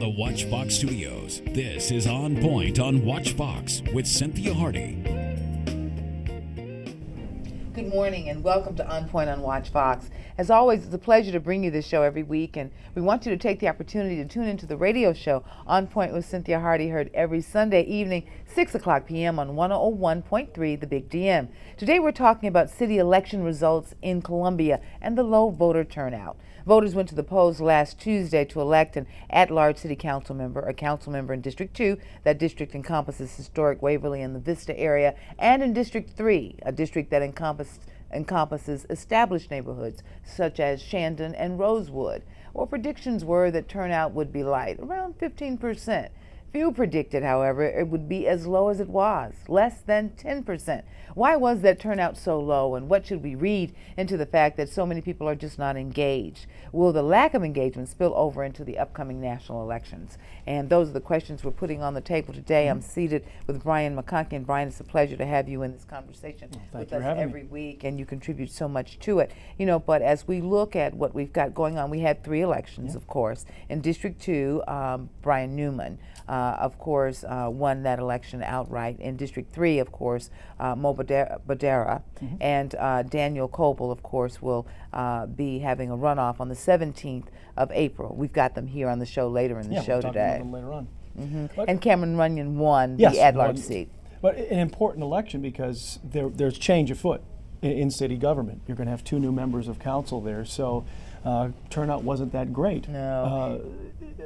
the WatchFox studios, this is On Point on WatchFox with Cynthia Hardy. Good morning and welcome to On Point on WatchFox. As always, it's a pleasure to bring you this show every week, and we want you to take the opportunity to tune into the radio show On Point with Cynthia Hardy, heard every Sunday evening, 6 o'clock p.m. on 101.3 The Big DM. Today we're talking about city election results in Columbia and the low voter turnout. Voters went to the polls last Tuesday to elect an at-large city council member, a council member in District 2. That district encompasses historic Waverly and the Vista area, and in District 3, a district that encompasses established neighborhoods such as Shandon and Rosewood. Well, predictions were that turnout would be light, around 15%. Few predicted, however, it would be as low as it was, less than 10%. Why was that turnout so low, and what should we read into the fact that so many people are just not engaged? Will the lack of engagement spill over into the upcoming national elections? And those are the questions we're putting on the table today. I'm seated with Brian McConkie. And Brian, it's a pleasure to have you in this conversation with us every week, and you contribute so much to it. You know, but as we look at what we've got going on, we had 3 elections, of course. In District 2, Brian Newman, of course, won that election outright. In District 3, of course, Mo Badera and Daniel Coble, of course, will be having a runoff on the 17th of April. We've got them here on the show later in the show today. About them later on. And Cameron Runyon won the at-large seat. But an important election because there's change afoot in city government. You're going to have 2 new members of council there, so turnout wasn't that great. No.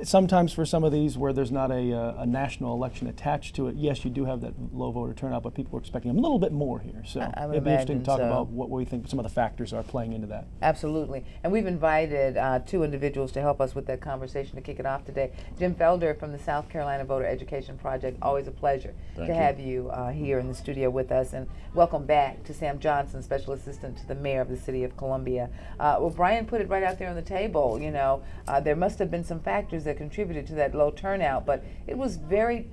Sometimes for some of these where there's not a national election attached to it, yes, you do have that low voter turnout, but people are expecting a little bit more here. So it'd be interesting to talk about what we think some of the factors are playing into that. Absolutely. And we've invited 2 individuals to help us with that conversation to kick it off today. Jim Felder from the South Carolina Voter Education Project. Always a pleasure to have you here in the studio with us. And welcome back to Sam Johnson, Special Assistant to the Mayor of the City of Columbia. Well, Brian put it right out there on the table. You know, there must have been some factors that contributed to that low turnout, but it was very,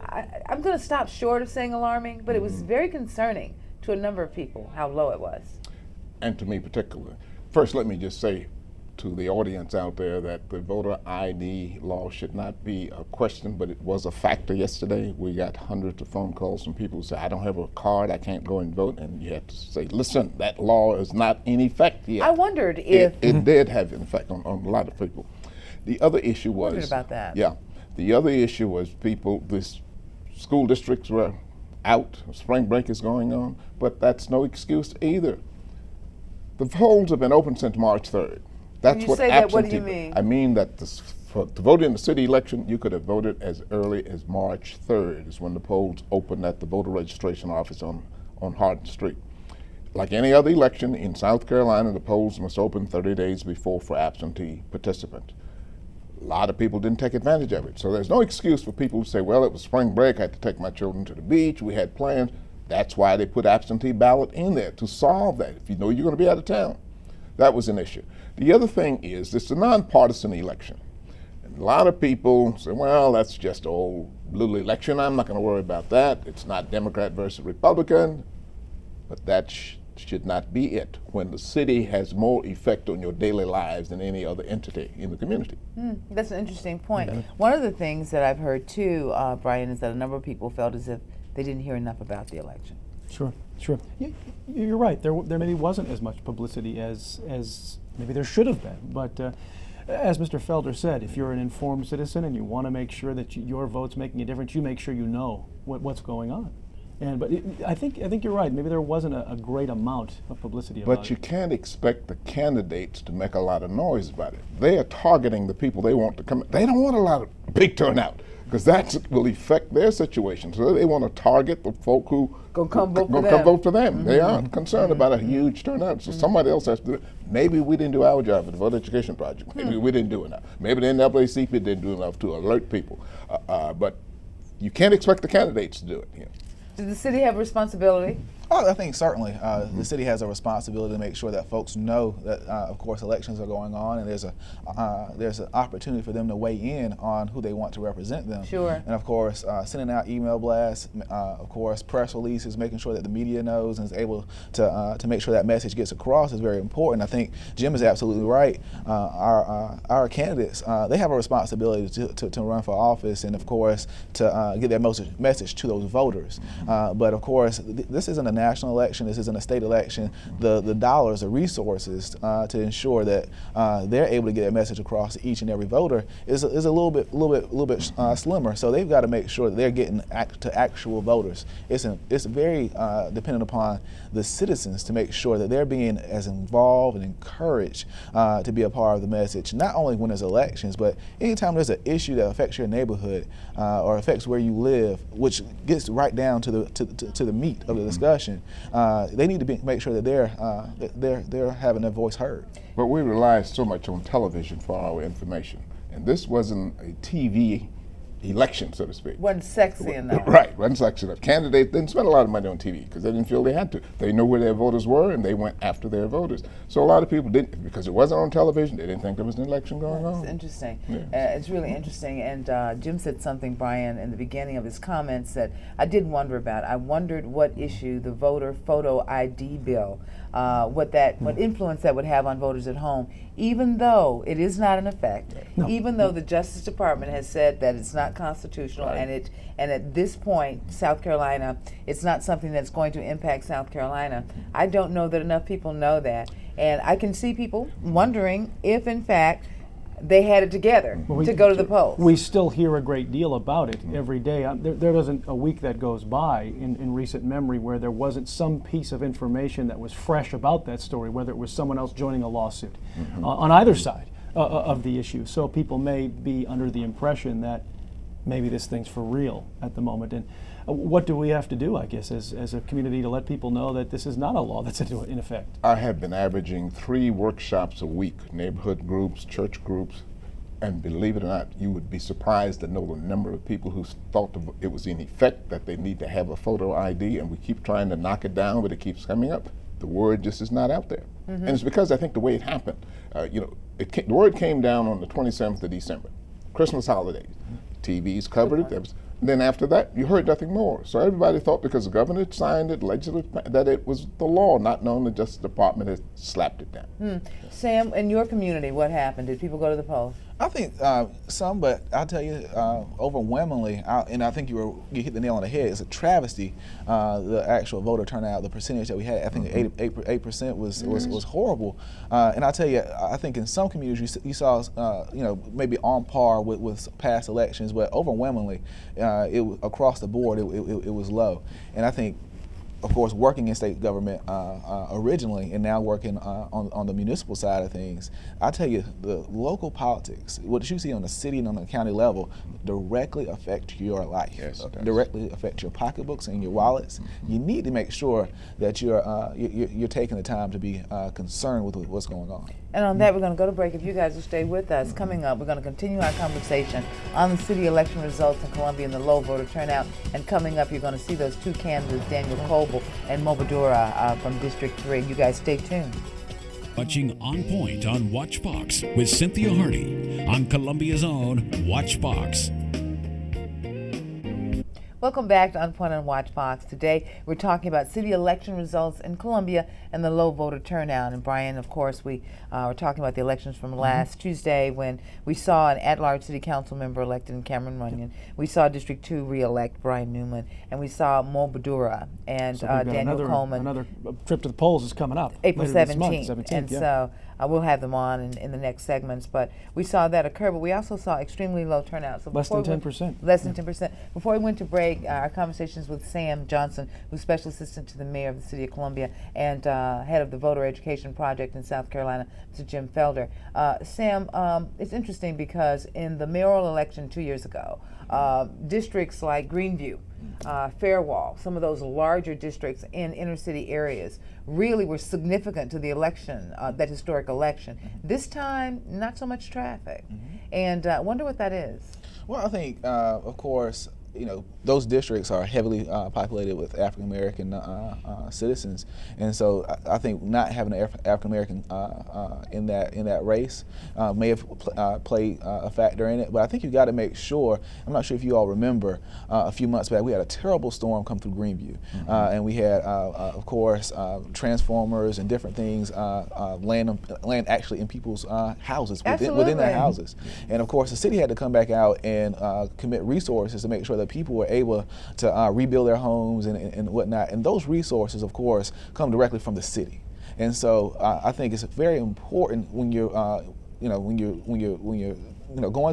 I'm going to stop short of saying alarming, but it was very concerning to a number of people how low it was. And to me particularly. First, let me just say to the audience out there that the voter ID law should not be a question, but it was a factor yesterday. We got hundreds of phone calls from people who say, I don't have a card, I can't go and vote, and you have to say, listen, that law is not in effect yet. I wondered if... It did have an effect on a lot of people. The other issue was... Wondered about that. Yeah. The other issue was this school districts were out, spring break is going on, but that's no excuse either. The polls have been open since March 3rd. That's when you what say that, what do you mean? I mean that to vote in the city election, you could have voted as early as March 3rd is when the polls opened at the voter registration office on Hardin Street. Like any other election in South Carolina, the polls must open 30 days before for absentee participants. A lot of people didn't take advantage of it. So there's no excuse for people who say, well, it was spring break, I had to take my children to the beach, we had plans. That's why they put absentee ballot in there, to solve that. If you know you're going to be out of town. That was an issue. The other thing is, it's a nonpartisan election. And a lot of people say, well, that's just an old little election. I'm not going to worry about that. It's not Democrat versus Republican. But that should not be it when the city has more effect on your daily lives than any other entity in the community. That's an interesting point. One of the things that I've heard too, Brian, is that a number of people felt as if they didn't hear enough about the election. Sure. You're right. There maybe wasn't as much publicity as maybe there should have been. But as Mr. Felder said, if you're an informed citizen and you want to make sure that your vote's making a difference, you make sure you know what's going on. But I think you're right. Maybe there wasn't a great amount of publicity about it. But you can't expect the candidates to make a lot of noise about it. They are targeting the people they want to come. They don't want a lot of big turnout because that will affect their situation. So they want to target the folk who come vote for them. They aren't concerned about a huge turnout. So somebody else has to do it. Maybe we didn't do our job at the Voter Education Project. Maybe we didn't do enough. Maybe the NAACP didn't do enough to alert people. But you can't expect the candidates to do it. Does the city have responsibility? Oh, I think certainly the city has a responsibility to make sure that folks know that, of course, elections are going on, and there's an opportunity for them to weigh in on who they want to represent them. Sure. And of course, sending out email blasts, of course, press releases, making sure that the media knows and is able to make sure that message gets across is very important. I think Jim is absolutely right. Our candidates, they have a responsibility to run for office, and of course to get their message to those voters. But of course, this isn't a national election. This isn't a state election. The dollars, the resources to ensure that they're able to get a message across to each and every voter is a little bit slimmer. So they've got to make sure that they're getting to actual voters. It's very dependent upon the citizens to make sure that they're being as involved and encouraged to be a part of the message. Not only when there's elections, but anytime there's an issue that affects your neighborhood or affects where you live, which gets right down to the meat of the discussion. They need to make sure that they're having their voice heard. But we rely so much on television for our information, and this wasn't a TV election, so to speak. Wasn't sexy enough. Right, wasn't sexy enough. Candidates didn't spend a lot of money on TV because they didn't feel they had to. They knew where their voters were, and they went after their voters. So a lot of people didn't, because it wasn't on television, they didn't think there was an election going on. It's interesting. Yeah. It's really interesting. And Jim said something, Brian, in the beginning of his comments that I did wonder about. I wondered what issue the voter photo ID bill, what influence that would have on voters at home, even though it is not in effect, even though the Justice Department has said that it's not constitutional, Right. and at this point, South Carolina, it's not something that's going to impact South Carolina. I don't know that enough people know that, and I can see people wondering if, in fact, they had it together to go to the polls. We still hear a great deal about it every day. There isn't a week that goes by in recent memory where there wasn't some piece of information that was fresh about that story, whether it was someone else joining a lawsuit on either side of the issue. So people may be under the impression that maybe this thing's for real at the moment. And what do we have to do, I guess, as a community to let people know that this is not a law that's in effect? I have been averaging 3 workshops a week, neighborhood groups, church groups, and believe it or not, you would be surprised to know the number of people who thought it was in effect, that they need to have a photo ID, and we keep trying to knock it down, but it keeps coming up. The word just is not out there. And it's because I think the way it happened, the word came down on the 27th of December, Christmas holidays. TVs covered it. Then after that, you heard nothing more. So everybody thought because the governor had signed it, that it was the law, not knowing the Justice Department had slapped it down. Sam, in your community, what happened? Did people go to the polls? I think some, but I'll tell you, overwhelmingly, and I think you hit the nail on the head. It's a travesty. The actual voter turnout, the percentage that we had, I think 8% was horrible. And I'll tell you, I think in some communities you saw, maybe on par with past elections, but overwhelmingly, across the board, it was low. And I think, of course, working in state government originally and now working on the municipal side of things, I tell you, the local politics, what you see on the city and on the county level, directly affect your life, directly affect your pocketbooks and your wallets. You need to make sure that you're taking the time to be concerned with what's going on. And on that, we're going to go to break. If you guys will stay with us, coming up, we're going to continue our conversation on the city election results in Columbia and the low voter turnout. And coming up, you're going to see those 2 candidates, Daniel Coble and Mobadura from District 3. You guys stay tuned. Watching On Point on Watch Fox with Cynthia Hardy on Columbia's own Watch Fox. Welcome back to On Point on Watch Fox. Today we're talking about city election results in Columbia and the low voter turnout. And Brian, of course, we were talking about the elections from last Tuesday when we saw an at-large city council member elected in Cameron Runyon. We saw District 2 re-elect Brian Newman, and we saw Mobadura and So we've got Daniel Coleman. Another trip to the polls is coming up. April later this month, 17th. And so we'll have them on in the next segments. But we saw that occur, but we also saw extremely low turnout. So Less than 10%. Less than 10%. Before we went to break, our conversations with Sam Johnson, who's Special Assistant to the Mayor of the City of Columbia and Head of the Voter Education Project in South Carolina, Mr. Jim Felder. Sam, it's interesting because in the mayoral election 2 years ago, districts like Greenview, Fairwall, some of those larger districts in inner city areas really were significant to the election, that historic election. This time, not so much traffic. And I wonder what that is. Well, I think, of course, those districts are heavily populated with African American citizens, and so I think not having an African American in that race may have played a factor in it. But I think you got to make sure. I'm not sure if you all remember a few months back we had a terrible storm come through Greenview, and we had, of course, transformers and different things land actually in people's houses within their houses, and of course the city had to come back out and commit resources to make sure that people were able to rebuild their homes and whatnot. And those resources, of course, come directly from the city. And so I think it's very important when you're going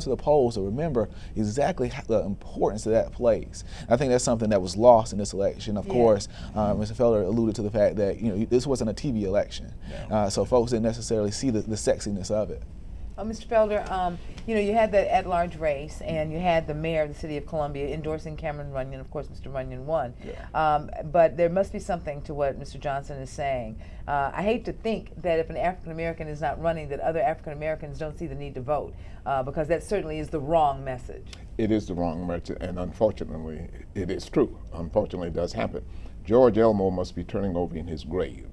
to the polls to remember exactly the importance that that plays. I think that's something that was lost in this election. Of course, Mr. Felder alluded to the fact that this wasn't a TV election, so folks didn't necessarily see the sexiness of it. Mr. Felder, you had that at-large race, and you had the mayor of the city of Columbia endorsing Cameron Runyon. Of course, Mr. Runyon won. But there must be something to what Mr. Johnson is saying. I hate to think that if an African American is not running, that other African Americans don't see the need to vote, because that certainly is the wrong message. It is the wrong message, and unfortunately, it is true. Unfortunately, it does happen. George Elmo must be turning over in his grave.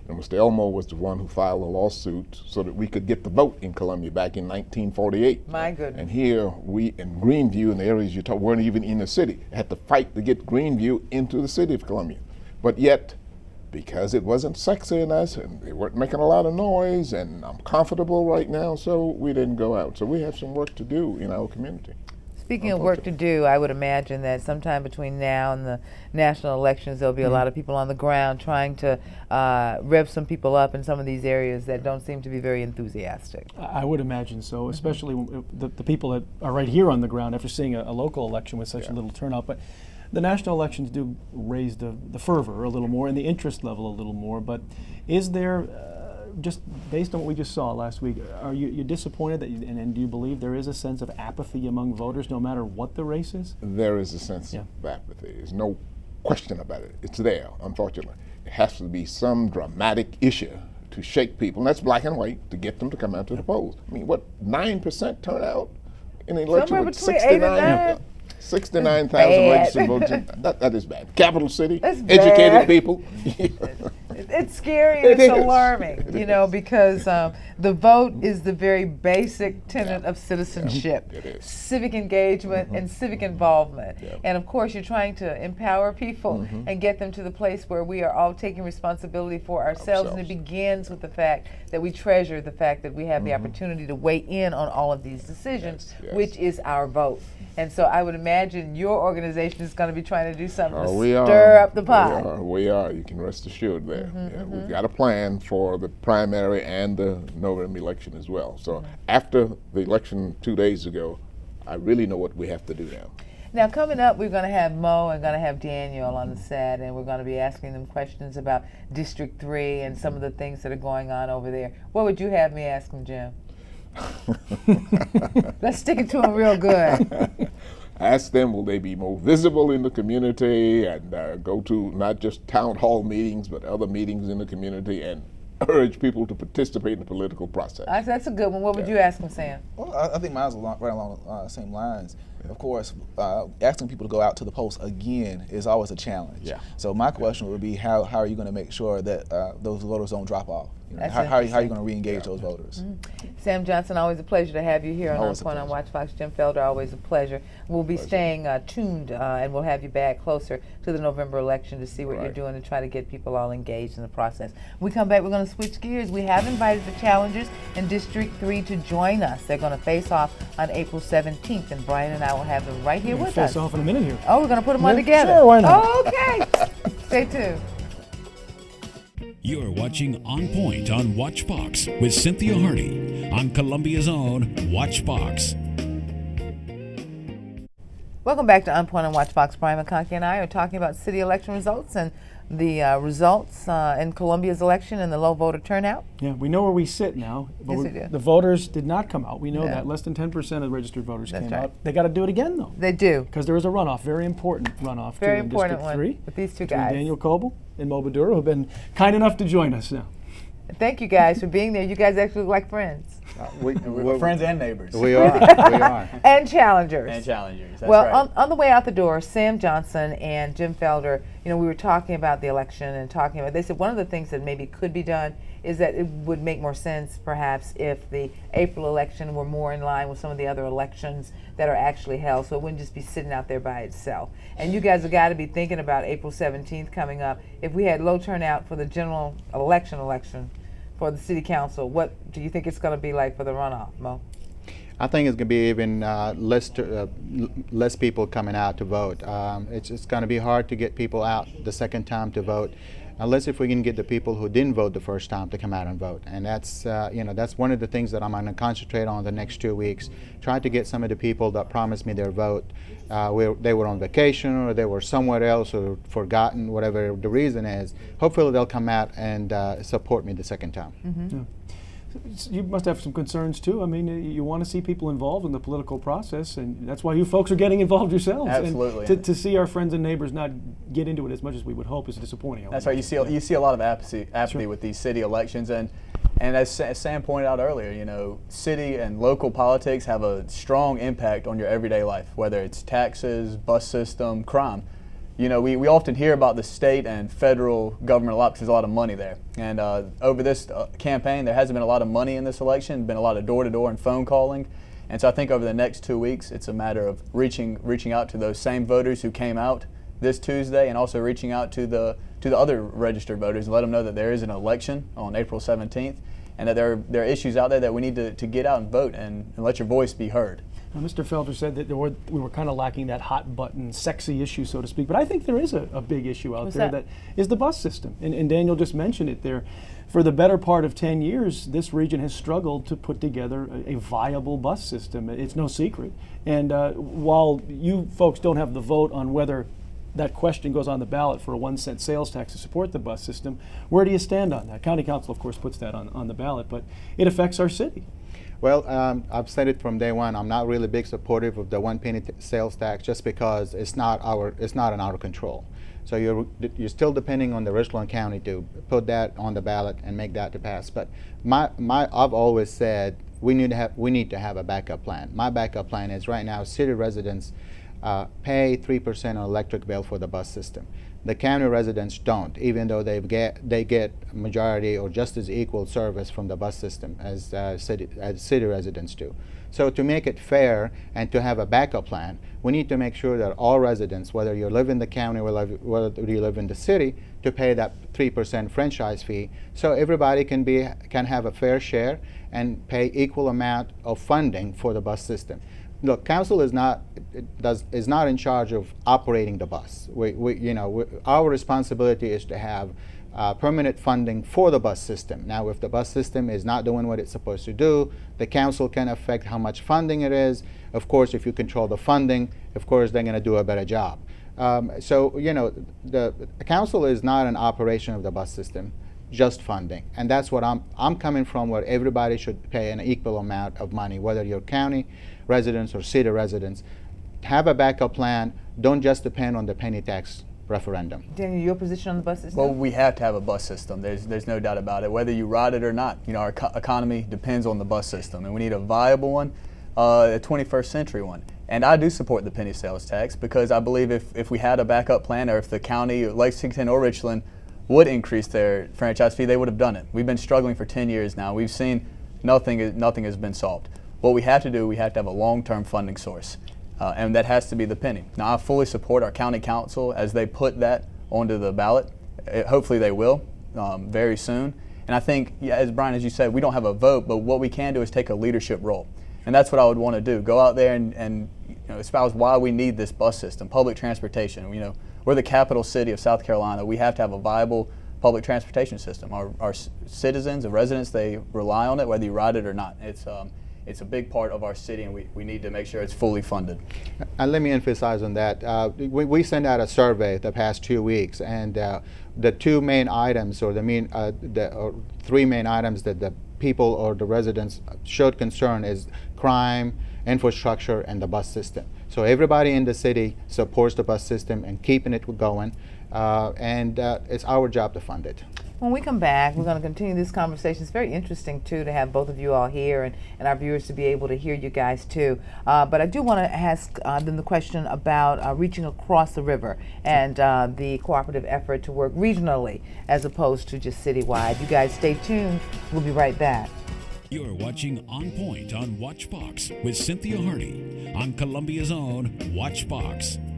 And Mr. Elmo was the one who filed a lawsuit so that we could get the vote in Columbia back in 1948. My goodness. And here we in Greenview and the areas you talk weren't even in the city. Had to fight to get Greenview into the city of Columbia. But yet, because it wasn't sexy enough and they weren't making a lot of noise and I'm comfortable right now, so we didn't go out. So we have some work to do in our community. Speaking of work to do, I would imagine that sometime between now and the national elections, there'll be a lot of people on the ground trying to rev some people up in some of these areas that don't seem to be very enthusiastic. I would imagine so, especially the people that are right here on the ground after seeing a local election with such a little turnout. But the national elections do raise the fervor a little more and the interest level a little more. But is there, just based on what we just saw last week, are you disappointed that and do you believe there is a sense of apathy among voters no matter what the race is? There is a sense of apathy. There's no question about it. It's there, unfortunately. It has to be some dramatic issue to shake people, and that's black and white, to get them to come out to the polls. I mean, what, 9% turnout in an election Somewhere with between 8 and 9. 69,000 registered voters. That is bad. Capital city, That's educated bad. people. It's scary and it's alarming, because the vote is the very basic tenet of citizenship, civic engagement and civic involvement. And of course, you're trying to empower people and get them to the place where we are all taking responsibility for ourselves. And it begins with the fact that we treasure the fact that we have the opportunity to weigh in on all of these decisions, which is our vote. And so I would imagine your organization is going to be trying to do something to stir up the pot. We are. You can rest assured there. We've got a plan for the primary and the November election as well. So after the election 2 days ago, I really know what we have to do now. Now, coming up, we're going to have Mo and going to have Daniel on the set, and we're going to be asking them questions about District 3 and some of the things that are going on over there. What would you have me ask them, Jim? Let's stick it to them real good. Ask them, will they be more visible in the community and go to not just town hall meetings, but other meetings in the community and urge people to participate in the political process. That's a good one. What would you ask them, Sam? Well, I think mine's right along the same lines. Of course, asking people to go out to the polls again is always a challenge. So my question would be, how are you going to make sure that those voters don't drop off? How are you going to re-engage those voters? Sam Johnson, always a pleasure to have you here on Point on Watch Fox. Jim Felder, always a pleasure. We'll be staying tuned, and we'll have you back closer to the November election to see what you're doing and try to get people all engaged in the process. When we come back, we're going to switch gears. We have invited the challengers in District 3 to join us. They're going to face off on April 17th, and Brian and I will have them right here with us. Face off in a minute here. Oh, we're going to put them on together. Sure, why not? Oh, okay. Stay tuned. You're watching On Point on WatchBox with Cynthia Hardy on Columbia's own WatchBox. Welcome back to On Point on WatchBox. Brian McConkey and I are talking about city election results and the results in Columbia's election and the low voter turnout. Yeah, we know where we sit now. But Yes, we do. The voters did not come out. We know that. Less than 10% of the registered voters came out. They got to do it again, though. They do. Because there was a runoff, very important runoff. Very in important District one 3 with these two between guys. Daniel Coble and Mo Badura, who have been kind enough to join us now. Thank you guys for being there. You guys actually look like friends. We're friends and neighbors. We are. We are. And challengers. And challengers. That's Well, right. on the way out the door, Sam Johnson and Jim Felder, we were talking about the election and they said one of the things that maybe could be done is that it would make more sense perhaps if the April election were more in line with some of the other elections that are actually held, so it wouldn't just be sitting out there by itself. And you guys have got to be thinking about April 17th coming up. If we had low turnout for the general election for the city council, what do you think it's going to be like for the runoff, Mo? I think it's going to be even less people coming out to vote. It's going to be hard to get people out the second time to vote, unless if we can get the people who didn't vote the first time to come out and vote. And that's that's one of the things that I'm going to concentrate on the next 2 weeks. Try to get some of the people that promised me their vote, they were on vacation or they were somewhere else or forgotten, whatever the reason is. Hopefully they'll come out and support me the second time. Mm-hmm. Yeah. You must have some concerns too. I mean, you want to see people involved in the political process, and that's why you folks are getting involved yourselves. Absolutely. And to see our friends and neighbors not get into it as much as we would hope is disappointing. That's right. You see a lot of apathy Sure. with these city elections, and as Sam pointed out earlier, city and local politics have a strong impact on your everyday life, whether it's taxes, bus system, crime. We often hear about the state and federal government a lot because there's a lot of money there. And over this campaign, there hasn't been a lot of money in this election, been a lot of door-to-door and phone calling. And so I think over the next 2 weeks, it's a matter of reaching out to those same voters who came out this Tuesday, and also reaching out to the other registered voters and let them know that there is an election on April 17th, and that there are issues out there that we need to get out and vote and let your voice be heard. Now, Mr. Felder said that we were kind of lacking that hot button, sexy issue, so to speak. But I think there is a big issue out What's there that? that is the bus system. And Daniel just mentioned it there. For the better part of 10 years, this region has struggled to put together a viable bus system. It's no secret. And while you folks don't have the vote on whether that question goes on the ballot for a 1-cent sales tax to support the bus system, where do you stand on that? County Council, of course, puts that on the ballot, but it affects our city. Well, I've said it from day one. I'm not really big supportive of the 1 penny sales tax just because it's not in our control. So you're still depending on the Richland County to put that on the ballot and make that to pass. But I've always said we need to have a backup plan. My backup plan is right now city residents pay 3% on electric bill for the bus system. The county residents don't, even though they get majority or just as equal service from the bus system as city residents do. So to make it fair and to have a backup plan, we need to make sure that all residents, whether you live in the county or whether you live in the city, to pay that 3% franchise fee, so everybody can have a fair share and pay equal amount of funding for the bus system. Look, council is not in charge of operating the bus. Our responsibility is to have permanent funding for the bus system. Now, if the bus system is not doing what it's supposed to do, the council can affect how much funding it is. Of course, if you control the funding, of course, they're going to do a better job. The council is not an operation of the bus system, just funding. And that's what I'm coming from, where everybody should pay an equal amount of money, whether you're county residents or city residents. Have a backup plan. Don't just depend on the penny tax referendum. Daniel, your position on the bus system? Well, we have to have a bus system. There's no doubt about it. Whether you ride it or not, our economy depends on the bus system, and we need a viable one, a 21st century one. And I do support the penny sales tax because I believe if we had a backup plan, or if the county, Lexington or Richland, would increase their franchise fee, they would have done it. We've been struggling for 10 years now. We've seen nothing has been solved. What we have to do, we have to have a long-term funding source, and that has to be the penny. Now, I fully support our county council as they put that onto the ballot. Hopefully they will very soon. And I think, as Brian, as you said, we don't have a vote, but what we can do is take a leadership role. And that's what I would want to do. Go out there and espouse why we need this bus system, public transportation. We're the capital city of South Carolina. We have to have a viable public transportation system. Our citizens and residents, they rely on it, whether you ride it or not. It's a big part of our city, and we need to make sure it's fully funded. And let me emphasize on that. We sent out a survey the past 2 weeks, and the two main items, or the three main items that the people or the residents showed concern is crime, infrastructure, and the bus system. So everybody in the city supports the bus system and keeping it going, and it's our job to fund it. When we come back, we're going to continue this conversation. It's very interesting, too, to have both of you all here and our viewers to be able to hear you guys, too. But I do want to ask them the question about reaching across the river and the cooperative effort to work regionally as opposed to just citywide. You guys stay tuned. We'll be right back. You're watching On Point on WatchBox with Cynthia Hardy on Columbia's own WatchBox.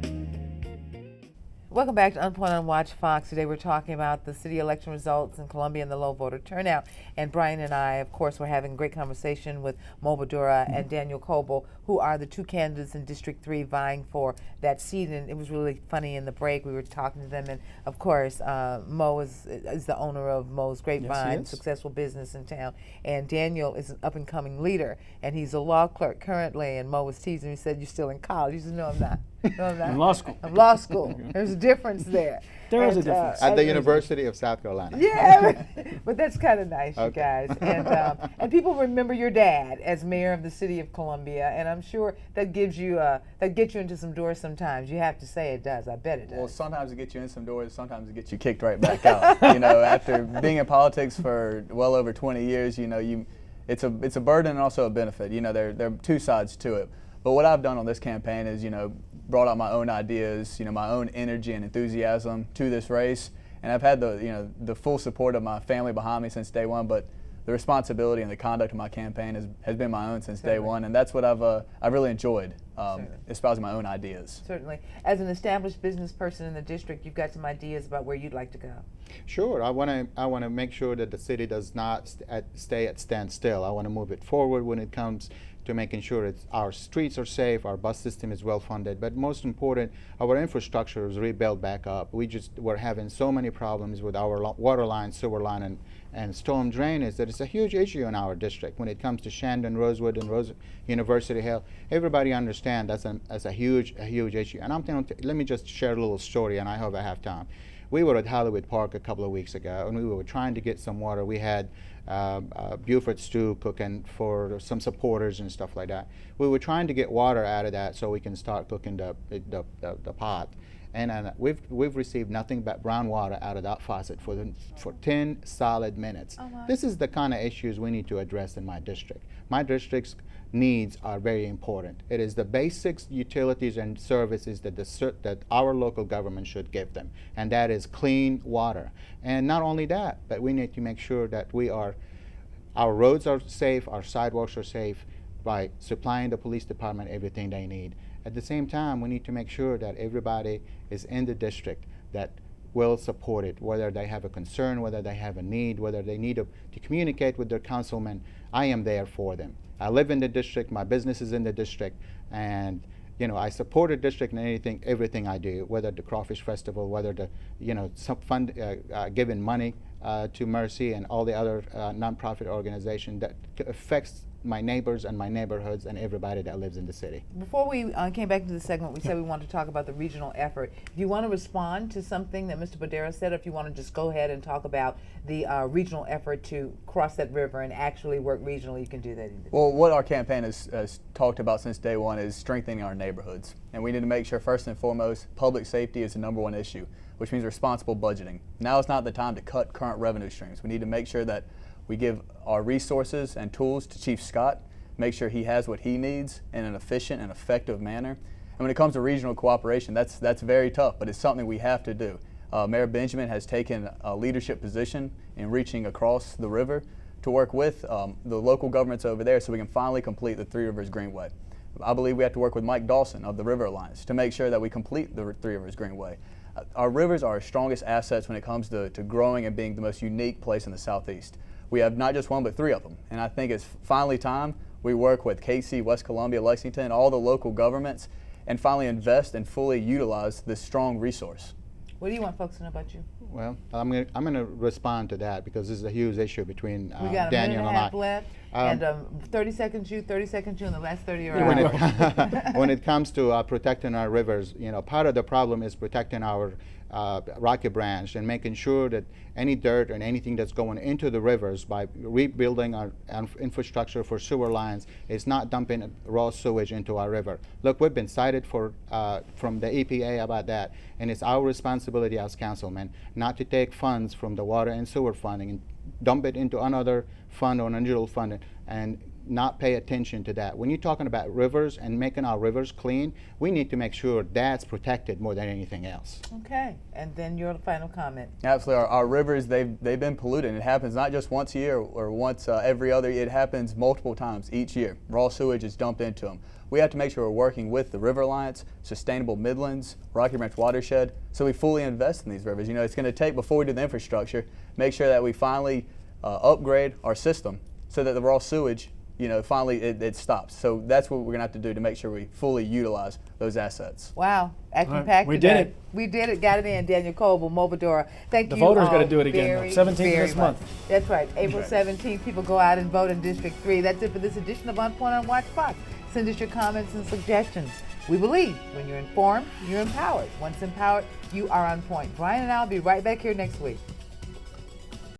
Welcome back to Unpoint on Watch Fox. Today we're talking about the city election results in Columbia and the low voter turnout. And Brian and I, of course, were having a great conversation with Mo Badura and Daniel Coble, who are the two candidates in District 3 vying for that seat. And it was really funny in the break. We were talking to them. And, of course, Mo is the owner of Mo's Grapevine, successful business in town. And Daniel is an up-and-coming leader. And he's a law clerk currently. And Mo was teasing me. He said, "You're still in college." He said, "No, I'm not. No, I'm not. In law school. I'm law school." There's a difference there. There is a difference. At the University of South Carolina. Yeah, but that's kind of nice, you guys. And people remember your dad as mayor of the city of Columbia, and I'm sure that gives you that gets you into some doors sometimes. You have to say it does. I bet it does. Well, sometimes it gets you in some doors, sometimes it gets you kicked right back out. You know, after being in politics for well over 20 years, you know, it's a burden and also a benefit. You know, there are two sides to it. But what I've done on this campaign is, you know, brought out my own ideas, you know, my own energy and enthusiasm to this race, and I've had the full support of my family behind me since day one. But the responsibility and the conduct of my campaign has been my own since day one, and that's what I've really enjoyed, espousing my own ideas. Certainly, as an established business person in the district, you've got some ideas about where you'd like to go. Sure, I want to make sure that the city does not stay at standstill. I want to move it forward when it comes to making sure our streets are safe, our bus system is well funded, but most important, our infrastructure is rebuilt back up. We're having so many problems with our water line, sewer line, and storm drainage that it's a huge issue in our district. When it comes to Shandon, Rosewood, and University Hill, everybody understands that's a huge issue. And let me just share a little story, and I hope I have time. We were at Hollywood Park a couple of weeks ago, and we were trying to get some water. We had Buford stew cooking for some supporters and stuff like that. We were trying to get water out of that so we can start cooking the pot. And we've received nothing but brown water out of that faucet for 10 solid minutes. Oh, wow. This is the kind of issues we need to address in my district. My district's needs are very important. It is the basic utilities and services that our local government should give them, and that is clean water. And not only that, but we need to make sure that our roads are safe, our sidewalks are safe, by supplying the police department everything they need. At the same time, we need to make sure that everybody is in the district that will support it, whether they have a concern, whether they have a need, whether they need to communicate with their councilman. I am there for them. I live in the district, my business is in the district, and you know, I support the district in everything I do, whether the Crawfish Festival, whether the, you know, some fund, giving money to Mercy and all the other nonprofit organizations that affects my neighbors and my neighborhoods and everybody that lives in the city. Before we came back to the segment, we said we wanted to talk about the regional effort. Do you want to respond to something that Mr. Badura said, or if you want to just go ahead and talk about the regional effort to cross that river and actually work regionally, you can do that. Well, what our campaign has talked about since day one is strengthening our neighborhoods. And we need to make sure, first and foremost, public safety is the #1 issue, which means responsible budgeting. Now is not the time to cut current revenue streams. We need to make sure that we give our resources and tools to Chief Scott, make sure he has what he needs in an efficient and effective manner. And when it comes to regional cooperation, that's very tough, but it's something we have to do. Mayor Benjamin has taken a leadership position in reaching across the river to work with the local governments over there so we can finally complete the Three Rivers Greenway. I believe we have to work with Mike Dawson of the River Alliance to make sure that we complete the Three Rivers Greenway. Our rivers are our strongest assets when it comes to growing and being the most unique place in the Southeast. We have not just one, but 3 of them. And I think it's finally time we work with KC, West Columbia, Lexington, all the local governments, and finally invest and fully utilize this strong resource. What do you want folks to know about you? Well, I'm going to respond to that because this is a huge issue between we got Daniel a minute and a half left, and 30 seconds you, and the last 30 are out. When it comes to protecting our rivers, you know, part of the problem is protecting our Rocky Branch and making sure that any dirt and anything that's going into the rivers by rebuilding our infrastructure for sewer lines is not dumping raw sewage into our river. Look, we've been cited from the EPA about that, and it's our responsibility as councilmen not to take funds from the water and sewer funding and dump it into another fund or an unusual fund and not pay attention to that. When you're talking about rivers and making our rivers clean, we need to make sure that's protected more than anything else. Okay, and then your final comment. Absolutely, our rivers, they've been polluted, and it happens not just once a year or once every other year. It happens multiple times each year. Raw sewage is dumped into them. We have to make sure we're working with the River Alliance, Sustainable Midlands, Rocky Branch Watershed, so we fully invest in these rivers. You know, it's going to take, before we do the infrastructure, make sure that we finally upgrade our system so that the raw sewage, you know, finally it stops. So that's what we're going to have to do to make sure we fully utilize those assets. Wow, action Right, packed we today. did it. We did it, got it in. Daniel Coble, Movadora. Thank The you voters all gotta do it again, though. very, 17th very this much. month. That's right, April 17th. People go out and vote in District 3. That's it for this edition of On Point on Watch Fox. Send us your comments and suggestions. We believe when you're informed, you're empowered. Once empowered, you are on point. Brian and I will be right back here next week.